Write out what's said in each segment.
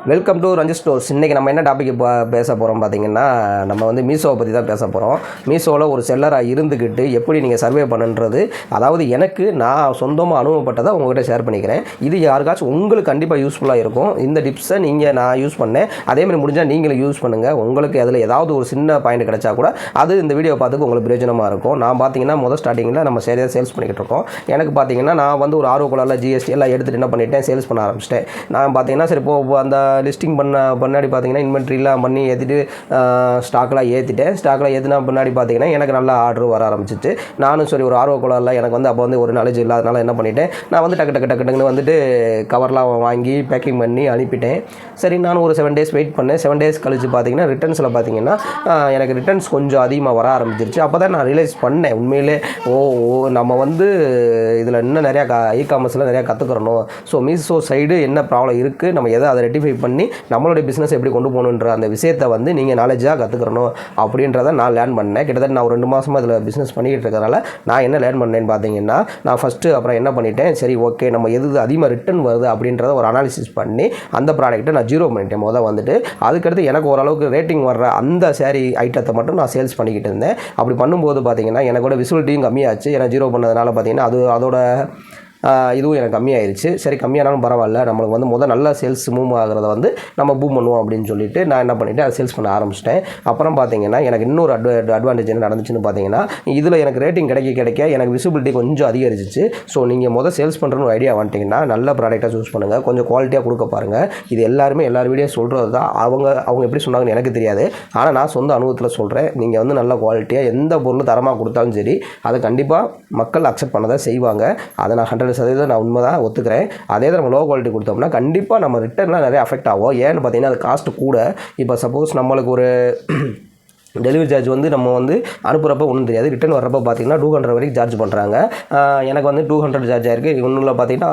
Welcome to Ranjith stores. இன்றைக்கி நம்ம என்ன டாபிக் பேச போகிறோம் பார்த்தீங்கன்னா, நம்ம வந்து மீஷோவை பற்றி தான் பேச போகிறோம். மீஷோவில் ஒரு செல்லராக இருந்துக்கிட்டு எப்படி நீங்கள் சர்வே பண்ணுன்றது, அதாவது எனக்கு நான் சொந்தமாக அனுபவப்பட்டதை உங்கள்கிட்ட ஷேர் பண்ணிக்கிறேன். இது யாருக்காச்சும் உங்களுக்கு கண்டிப்பாக யூஸ்ஃபுல்லாக இருக்கும். இந்த டிப்ஸை நான் யூஸ் பண்ணேன், அதேமாதிரி முடிஞ்சால் நீங்களும் யூஸ் பண்ணுங்கள். உங்களுக்கு அதில் ஏதாவது ஒரு சின்ன பாயிண்ட் கிடைச்சா கூட அது இந்த வீடியோ பார்த்துக்கு உங்களுக்கு பிரயோஜனமாக இருக்கும். நான் பார்த்தீங்கன்னா ஸ்டார்டிங்கில் நம்ம சரியாக சேல்ஸ் பண்ணிக்கிட்டு இருக்கோம். எனக்கு பார்த்தீங்கன்னா நான் வந்து ஒரு ஆர்வக்குள்ளால் ஜிஎஸ்டி எல்லாம் எடுத்துகிட்டு என்ன பண்ணிட்டேன், சேல்ஸ் பண்ண ஆரம்பிச்சிட்டேன். நான் பார்த்தீங்கன்னா சரி இப்போ அந்த லிஸ்டிங் பண்ணாடி பார்த்தீங்கன்னா இன்வென்ட்ரிலாம் பண்ணி ஏற்றிட்டு ஸ்டாக்லாம் ஏற்றினா பின்னாடி பார்த்தீங்கன்னா எனக்கு நல்ல ஆர்டர் வர ஆரம்பிச்சிச்சு. நானும் சரி ஒரு ஆர்வக்குள்ளால் எனக்கு வந்து அப்போ வந்து ஒரு நாலேஜ் இல்லாதனால என்ன பண்ணிட்டேன், நான் வந்து டக்குன்னு வந்துட்டு கவர்லாம் வாங்கி பேக்கிங் பண்ணி அனுப்பிட்டேன். சரி நானும் ஒரு 7 days வெயிட் பண்ணேன். 7 days கழிச்சு பார்த்தீங்கன்னா ரிட்டர்ன்ஸில் பார்த்தீங்கன்னா எனக்கு ரிட்டர்ன்ஸ் கொஞ்சம் அதிகமாக வர ஆரம்பிச்சிருச்சு. அப்போ தான் நான் ரியலைஸ் பண்ணேன், உண்மையிலே நம்ம வந்து இதில் இன்னும் நிறையா இ-காமர்ஸில் நிறையா கற்றுக்கிறணும். ஸோ மீஷோ சைடு என்ன ப்ராப்ளம் இருக்குது, நம்ம எதை அதை ரெட்டிஃபை பண்ணி நம்மளுடைய பிஸ்னஸ் எப்படி கொண்டு போகணுன்ற அந்த விஷயத்தை வந்து நீங்கள் நாலேஜாக கற்றுக்கிறணும் அப்படின்றத நான் லேர்ன் பண்ணேன். கிட்டத்தட்ட நான் ஒரு 2 மாதமாக இதில் பிஸ்னஸ் பண்ணிக்கிட்டு இருக்கிறதுனால நான் என்ன லேர்ன் பண்ணேன்னு பார்த்தீங்கன்னா, நான் ஃபஸ்ட்டு அப்புறம் என்ன பண்ணிட்டேன், சரி ஓகே நம்ம எது அதிகமாக ரிட்டர்ன் வருது அப்படின்றத ஒரு அனாலிசிஸ் பண்ணி அந்த ப்ராடக்ட்டை நான் 0 பண்ணிட்டேன். வந்துட்டு அதுக்கடுத்து எனக்கு ஓரளவுக்கு ரேட்டிங் வர்ற அந்த சேரீ ஐட்டத்தை மட்டும் நான் சேல்ஸ் பண்ணிக்கிட்டு இருந்தேன். அப்படி பண்ணும்போது பார்த்தீங்கன்னா எனக்கோட விசிபிலிட்டியும் கம்மியாச்சு. ஏன்னா 0 பண்ணதுனால பார்த்தீங்கன்னா அதோட இதுவும் எனக்கு கம்மியாயிருச்சு. சரி கம்மியானாலும் பரவாயில்ல, நம்மளுக்கு வந்து நல்ல சேல்ஸ் மூவ் ஆகிறத வந்து நம்ம பூம் பண்ணுவோம் அப்படின்னு சொல்லிட்டு நான் என்ன பண்ணிவிட்டேன், அதை சேல்ஸ் பண்ண ஆரம்பிச்சிட்டேன். அப்புறம் பார்த்தீங்கன்னா எனக்கு இன்னொரு அட்வான்டேஜ் என்ன நடந்துச்சுன்னு பார்த்தீங்கன்னா, இதில் எனக்கு ரேட்டிங் கிடைக்க எனக்கு விசிபிலிட்டி கொஞ்சம் அதிகரிச்சிச்சு. ஸோ நீங்கள் சேல்ஸ் பண்ணுறன்னு ஒரு ஐடியா வந்துட்டிங்கன்னா நல்ல ப்ராடக்டாக சூஸ் பண்ணுங்கள், கொஞ்சம் குவாலிட்டியாக கொடுக்க பாருங்கள். இது எல்லார் வீடியோ சொல்கிறது தான். அவங்க எப்படி சொன்னாங்கன்னு எனக்கு தெரியாது, ஆனால் நான் சொந்த அனுபவத்தில் சொல்கிறேன். நீங்கள் வந்து நல்ல குவாலிட்டியாக எந்த பொருள் தரமாக கொடுத்தாலும் சரி அதை கண்டிப்பாக மக்கள் அக்செப்ட் பண்ணதை செய்வாங்க. அதை நான் 100% நான் உண்மை தான் ஒத்துக்கிறேன். அதே தான் நம்ம லோ குவாலிட்டி கொடுத்தோம்னா கண்டிப்பாக நம்ம ரிட்டர்ன்லாம் நிறைய அஃபெக்ட் ஆகும். ஏன்னு பார்த்தீங்கன்னா அது காஸ்ட்டு கூட. இப்போ சப்போஸ் நம்மளுக்கு ஒரு டெலிவரி சார்ஜ் வந்து நம்ம வந்து அனுப்புகிறப்ப ஒன்றும் தெரியாது, ரிட்டன் வர்றப்போ பார்த்தீங்கன்னா 200 வரைக்கும் சார்ஜ் பண்ணுறாங்க. எனக்கு வந்து 200 சார்ஜ் ஆயிருக்கு. இன்னொன்று பார்த்தீங்கன்னா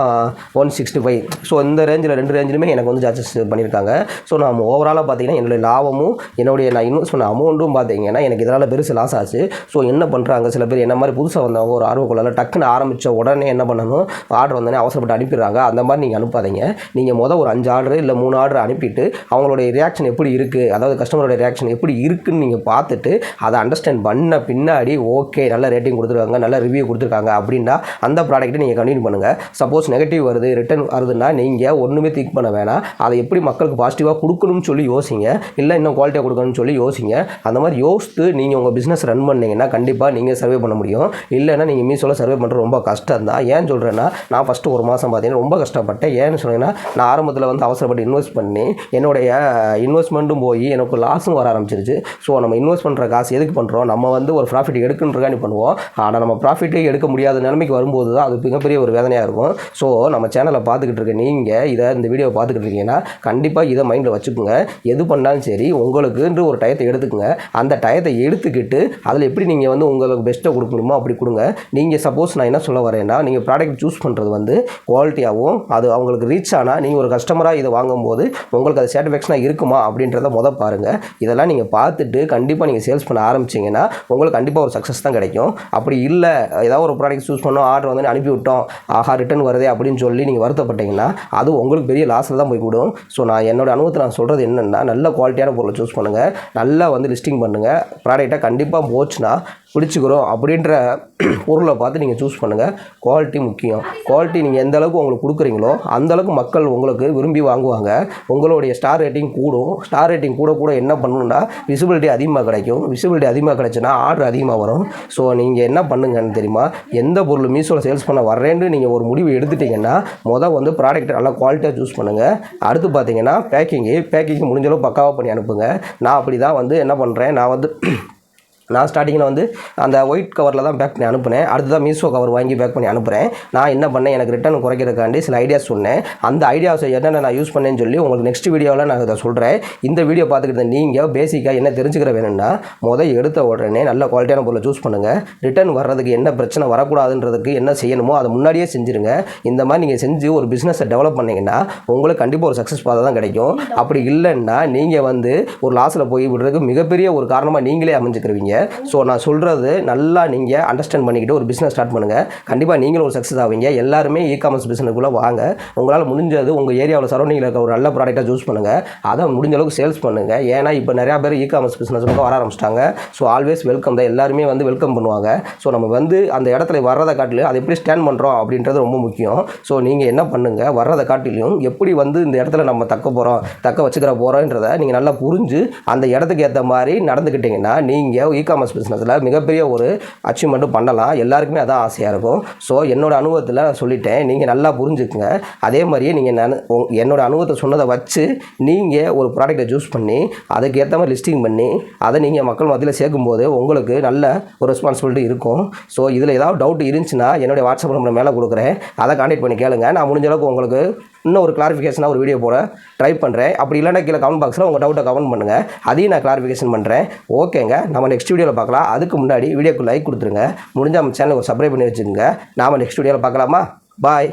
165. ஸோ இந்த ரேஞ்சில் 2 ரேஞ்சிலுமே எனக்கு வந்து சார்ஜஸ் பண்ணியிருக்காங்க. ஸோ நம்ம ஓவராலாக பார்த்தீங்கன்னா என்னுடைய லாபமும் நான் இன்வெஸ்ட் பண்ண அமௌண்ட்டும் பார்த்தீங்கன்னா எனக்கு இதனால் பெருசு லாஸ் ஆச்சு. ஸோ என்ன பண்ணுறாங்க சில பேர் என்ன மாதிரி புதுசாக வந்தவங்க ஒரு ஆர்வக்குள்ளால் டக்குன்னு ஆரம்பித்த உடனே என்ன பண்ணணும், ஆர்டர் வந்தோடனே அவசரப்பட்டு அனுப்பிடுறாங்க. அந்த மாதிரி நீங்கள் அனுப்பாதீங்க. நீங்கள் ஒரு 5 ஆர்டர் இல்லை 3 ஆர்டர் அனுப்பிட்டு அவங்களுடைய ரியாக்ஷன் எப்படி இருக்குது, அதாவது கஸ்டமருடைய ரியாக்ஷன் எப்படி இருக்குன்னு நீங்கள் பார்த்துட்டு அதை அண்டர்ஸ்டாண்ட் பண்ண பின்னாடி ஓகே நல்ல ரேட்டிங் கொடுத்துருக்காங்க, நல்ல ரிவ்யூ கொடுத்துருக்காங்க அப்படின்னா அந்த ப்ராடக்ட்டை நீங்கள் கண்டினியூ பண்ணுங்கள். சப்போஸ் நெகட்டிவ் வருது, ரிட்டன் வருதுன்னா நீங்கள் ஒன்றுமே திங்க் பண்ண வேணாம். அதை எப்படி மக்களுக்கு பாசிட்டிவாக கொடுக்கணும்னு சொல்லி யோசிங்க, இல்லை இன்னும் குவாலிட்டியாக கொடுக்கணும்னு சொல்லி யோசிங்க. அந்த மாதிரி யோசித்து நீங்கள் உங்கள் பிஸ்னஸ் ரன் பண்ணிங்கன்னா கண்டிப்பாக நீங்கள் சர்வே பண்ண முடியும். இல்லைன்னா நீங்கள் மீஷோவில் சர்வே பண்ணுறது ரொம்ப கஷ்டம் தான். ஏன்னு சொல்கிறேன்னா, நான் ஃபஸ்ட்டு ஒரு மாதம் பார்த்தீங்கன்னா ரொம்ப கஷ்டப்பட்டேன். ஏன்னு சொன்னீங்கன்னா, நான் ஆரம்பத்தில் வந்து அவசரப்பட்டு இன்வெஸ்ட் பண்ணி என்னுடைய இன்வெஸ்ட்மெண்ட்டும் போய் எனக்கு லாஸும் வர ஆரம்பிச்சிருச்சு. ஸோ நம்ம இன்வெஸ்ட் பண்ணுற காசு எதுக்கு பண்ணுறோம், நம்ம வந்து ஒரு ப்ராஃபிட் எடுக்கணுன்றக்காண்டி பண்ணுவோம். ஆனால் நம்ம ப்ராஃபிட்டே எடுக்க முடியாத நிலைமைக்கு வரும்போது தான் அது மிகப்பெரிய ஒரு வேதனையாக இருக்கும். ஸோ நம்ம சேனலை பார்த்துக்கிட்டு இருக்க நீங்கள் இந்த வீடியோவை பார்த்துக்கிட்டு இருக்கீங்கன்னா கண்டிப்பாக இதை மைண்டில் வச்சுக்கோங்க. எது பண்ணாலும் சரி உங்களுக்குன்ற ஒரு டயத்தை எடுத்துக்கோங்க. அந்த டயத்தை எடுத்துக்கிட்டு அதில் எப்படி நீங்கள் வந்து உங்களுக்கு பெஸ்ட்டை கொடுக்க முடியுமோ அப்படி கொடுங்க. நீங்கள் சப்போஸ் நான் என்ன சொல்ல வரேன்னா, நீங்கள் ப்ராடக்ட் சூஸ் பண்ணுறது வந்து குவாலிட்டியாகவும் அது அவங்களுக்கு ரீச் ஆனால் நீங்கள் ஒரு கஸ்டமராக இதை வாங்கும்போது உங்களுக்கு அது சாட்டிஸ்ஃபேக்ஷனாக இருக்குமா அப்படின்றத பாருங்கள். இதெல்லாம் நீங்கள் பார்த்துட்டு கண்டிப்பாக நீங்கள் சேல்ஸ் பண்ண ஆரம்பிச்சிங்கன்னா உங்களுக்கு கண்டிப்பாக ஒரு சக்ஸஸ் தான் கிடைக்கும். அப்படி இல்லை ஏதாவது ஒரு ப்ராடக்ட் சூஸ் பண்ணோம், ஆர்டர் வந்து அனுப்பி விட்டோம், ஆஹா ரிட்டன் வருதே அப்படின்னு சொல்லி நீங்கள் வருத்தப்பட்டீங்கன்னா அது உங்களுக்கு பெரிய லாஸில் தான் போய் கூடும். ஸோ நான் என்னோட அனுபவத்தை நான் சொல்கிறது என்னென்னா, நல்ல குவாலிட்டியான பொருளை சூஸ் பண்ணுங்கள், நல்லா வந்து லிஸ்டிங் பண்ணுங்கள். ப்ராடக்ட்டை கண்டிப்பாக போச்சுன்னா பிடிச்சிக்கிறோம் அப்படின்ற பொருளை பார்த்து நீங்கள் சூஸ் பண்ணுங்கள். குவாலிட்டி முக்கியம். குவாலிட்டி நீங்கள் எந்த அளவுக்கு உங்களுக்கு கொடுக்குறீங்களோ அந்தளவுக்கு மக்கள் உங்களுக்கு விரும்பி வாங்குவாங்க. உங்களுடைய ஸ்டார் ரேட்டிங் கூடும். ஸ்டார் ரேட்டிங் கூட என்ன பண்ணணுன்னா விசிபிலிட்டி அதிகமாக கிடைக்கும். விசிபிலிட்டி அதிகமாக கிடைச்சுன்னா ஆர்டர் அதிகமாக வரும். ஸோ நீங்கள் என்ன பண்ணுங்கன்னு தெரியுமா, எந்த பொருள் மீஷோவில் சேல்ஸ் பண்ண வர்றேன்னு நீங்கள் ஒரு முடிவு எடுத்துட்டிங்கன்னா வந்து ப்ராடக்ட் நல்லா குவாலிட்டியாக சூஸ் பண்ணுங்கள். அடுத்து பார்த்தீங்கன்னா பேக்கிங் முடிஞ்சளவு பக்காவாக பண்ணி அனுப்புங்க. நான் அப்படி தான் வந்து என்ன பண்ணுறேன், நான் ஸ்டார்டிங்கில் வந்து அந்த ஒயிட் கவரில் தான் பேக் பண்ணி அனுப்புனேன். அடுத்து தான் மீஷோ கவர் வாங்கி பேக் பண்ணி அனுப்புகிறேன். நான் என்ன பண்ணேன், எனக்கு ரிட்டர்ன் குறைக்கிறதுக்காண்டி சில ஐடியாஸ் சொன்னேன். அந்த ஐடியாஸை என்னென்ன நான் யூஸ் பண்ணேன்னு சொல்லி உங்களுக்கு நெக்ஸ்ட் வீடியோவில் நான் இதை சொல்கிறேன். இந்த வீடியோ பார்த்துக்கிட்டு நீங்கள் பேசிக்காக என்ன தெரிஞ்சுக்கிற வேணும்னா, எடுத்த உடனே நல்ல குவாலிட்டியான பொருளை சூஸ் பண்ணுங்கள். ரிட்டர்ன் வர்றதுக்கு என்ன பிரச்சனை வரக்கூடாதுன்றதுக்கு என்ன செய்யணுமோ அதை முன்னாடியே செஞ்சுருங்க. இந்த மாதிரி நீங்கள் செஞ்சு ஒரு பிஸ்னஸை டெவலப் பண்ணிங்கன்னா உங்களுக்கு கண்டிப்பாக ஒரு சக்ஸஸ் பாதை தான் கிடைக்கும். அப்படி இல்லைன்னா நீங்கள் வந்து ஒரு லாஸில் போய் விடுறதுக்கு மிகப்பெரிய ஒரு காரணமாக நீங்களே அமைஞ்சுக்கிறவீங்க. போகிறீங்க. ஸோ நான் சொல்கிறது நல்லா நீங்கள் அண்டர்ஸ்டாண்ட் பண்ணிக்கிட்டு ஒரு பிஸ்னஸ் ஸ்டார்ட் பண்ணுங்கள். கண்டிப்பாக நீங்களும் ஒரு சக்ஸஸ் ஆவீங்க. எல்லாருமே காமர்ஸ் பிஸ்னஸ்க்குள்ளே வாங்க. உங்களால் முடிஞ்சது உங்கள் ஏரியாவில் சரௌண்டிங்கில் இருக்க ஒரு நல்ல ப்ராடக்டாக சூஸ் பண்ணுங்கள். அதை முடிஞ்ச அளவுக்கு சேல்ஸ் பண்ணுங்கள். ஏன்னா இப்போ நிறையா பேர் காமர்ஸ் பிஸ்னஸ் வர ஆரம்பிச்சிட்டாங்க. ஸோ ஆல்வேஸ் வெல்கம் தான், எல்லாருமே வந்து வெல்கம் பண்ணுவாங்க. ஸோ நம்ம வந்து அந்த இடத்துல வர்றதை காட்டிலும் அதை எப்படி ஸ்டாண்ட் பண்ணுறோம் அப்படின்றது ரொம்ப முக்கியம். ஸோ நீங்கள் என்ன பண்ணுங்கள், வர்றதை காட்டிலையும் எப்படி வந்து இந்த இடத்துல நம்ம தக்க வச்சுக்கிற போகிறோன்றதை நீங்கள் நல்லா புரிஞ்சு அந்த இடத்துக்கு ஏற்ற மாதிரி நடந்துக்கிட்டிங்கன்னா நீங்கள் காமர்ஸ் பிஸ்னஸில் மிகப்பெரிய ஒரு அச்சீவ்மெண்ட்டும் பண்ணலாம். எல்லாருக்குமே அதான் ஆசையாக இருக்கும். ஸோ என்னோடய அனுபவத்தில் நான் சொல்லிட்டேன், நீங்கள் நல்லா புரிஞ்சுக்குங்க. அதே மாதிரியே நீங்கள் என்னோடய அனுபவத்தை சொன்னதை வச்சு நீங்கள் ஒரு ப்ராடக்ட்டை சூஸ் பண்ணி அதுக்கு ஏற்ற மாதிரி லிஸ்டிங் பண்ணி அதை நீங்கள் மக்கள் மத்தியில் சேர்க்கும்போது உங்களுக்கு நல்ல ஒரு ரெஸ்பான்சிபிலிட்டி இருக்கும். ஸோ இதில் ஏதாவது டவுட் இருந்துச்சுன்னா என்னுடைய வாட்ஸ்அப் நம்பர் மேலே கொடுக்குறேன், அதை கான்டெக்ட் பண்ணி கேளுங்க. நான் முடிஞ்ச அளவுக்கு உங்களுக்கு இன்னும் ஒரு கிளாரிஃபிகேஷனாக ஒரு வீடியோ போட ட்ரை பண்ணுறேன். அப்படி இல்லைன்னா கீழே கமெண்ட் பாக்ஸில் உங்கள் டவுட்டை கமெண்ட் பண்ணுங்கள், அதையும் நான் கிளாரிஃபிகேஷன் பண்ணுறேன். ஓகேங்க, நம்ம நெக்ஸ்ட் வீடியோவில் பார்க்கலாம். அதுக்கு முன்னாடி வீடியோக்கு லைக் கொடுத்துருங்க, முடிஞ்சால் நம்ம சேனலுக்கு ஒரு சப்ஸ்கிரைப் பண்ணி வச்சுக்கோங்க. நாம் நெக்ஸ்ட் வீடியோவில் பார்க்கலாமா? பாய்.